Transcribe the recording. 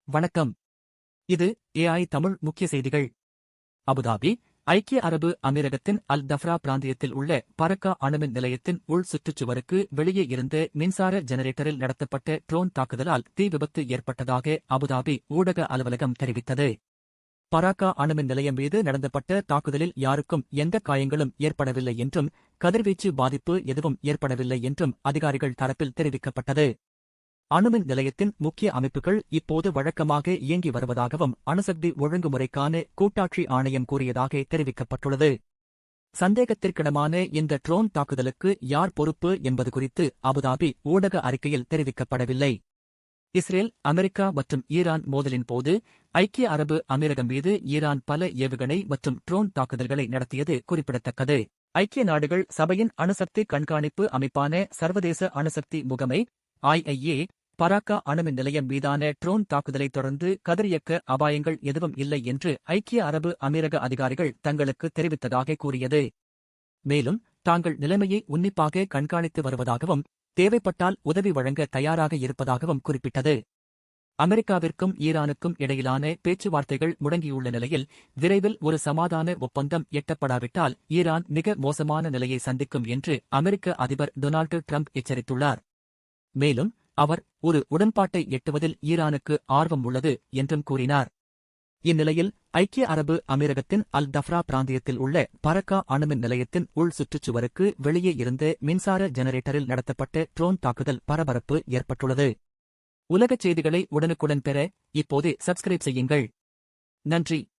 வணக்கம். இது ஏஐ தமிழ் முக்கிய செய்திகள். அபுதாபி ஐக்கிய அரபு அமீரகத்தின் அல் தஃப்ரா பிராந்தியத்தில் உள்ள பரக்கா அணுமின் நிலையத்தின் உள் சுற்றுச்சுவருக்கு வெளியே இருந்த மின்சார ஜெனரேட்டரில் நடத்தப்பட்ட ட்ரோன் தாக்குதலால் தீ விபத்து ஏற்பட்டதாக அபுதாபி ஊடக அலுவலகம் தெரிவித்தது. பராக்கா அணுமின் நிலையம் மீது நடத்தப்பட்ட தாக்குதலில் யாருக்கும் எந்த காயங்களும் ஏற்படவில்லை என்றும் கதிர்வீச்சு பாதிப்பு எதுவும் ஏற்படவில்லை என்றும் அதிகாரிகள் தரப்பில் தெரிவிக்கப்பட்டது. அணுமின் நிலையத்தின் முக்கிய அமைப்புகள் இப்போது வழக்கமாக இயங்கி வருவதாகவும் அணுசக்தி ஒழுங்குமுறைக்கான கூட்டாட்சி ஆணையம் கூறியதாக தெரிவிக்கப்பட்டுள்ளது. சந்தேகத்திற்கிடமான இந்த ட்ரோன் தாக்குதலுக்கு யார் பொறுப்பு என்பது குறித்து அபுதாபி ஊடக அறிக்கையில் தெரிவிக்கப்படவில்லை. இஸ்ரேல், அமெரிக்கா மற்றும் ஈரான் மோதலின் போது ஐக்கிய அரபு அமீரகம் மீது ஈரான் பல ஏவுகணை மற்றும் ட்ரோன் தாக்குதல்களை நடத்தியது குறிப்பிடத்தக்கது. ஐக்கிய நாடுகள் சபையின் அணுசக்தி கண்காணிப்பு அமைப்பான சர்வதேச அணுசக்தி முகமை IAEA பராக்கா அணுமின் நிலையம் மீதான ட்ரோன் தாக்குதலைத் தொடர்ந்து கதிரியக்க அபாயங்கள் எதுவும் இல்லை என்று ஐக்கிய அரபு அமீரக அதிகாரிகள் தங்களுக்கு தெரிவித்ததாக கூறியது. மேலும் தாங்கள் நிலைமையை உன்னிப்பாக கண்காணித்து வருவதாகவும் தேவைப்பட்டால் உதவி வழங்க தயாராக இருப்பதாகவும் குறிப்பிட்டது. அமெரிக்காவிற்கும் ஈரானுக்கும் இடையிலான பேச்சுவார்த்தைகள் முடங்கியுள்ள நிலையில் விரைவில் ஒரு சமாதான ஒப்பந்தம் எட்டப்படாவிட்டால் ஈரான் மிக மோசமான நிலையை சந்திக்கும் என்று அமெரிக்க அதிபர் டொனால்டு டிரம்ப் எச்சரித்துள்ளார். மேலும் அவர் ஒரு உடன்பாட்டை எட்டுவதில் ஈரானுக்கு ஆர்வம் உள்ளது என்றும் கூறினார். இந்நிலையில் ஐக்கிய அரபு அமீரகத்தின் அல் தஃப்ரா பிராந்தியத்தில் உள்ள பரக்கா அணுமின் நிலையத்தின் உள் சுற்றுச்சுவருக்கு வெளியே இருந்த மின்சார ஜெனரேட்டரில் நடத்தப்பட்ட ட்ரோன் தாக்குதல் பரபரப்பு ஏற்பட்டுள்ளது. உலகச் செய்திகளை உடனுக்குடன் பெற இப்போதே சப்ஸ்கிரைப் செய்யுங்கள். நன்றி.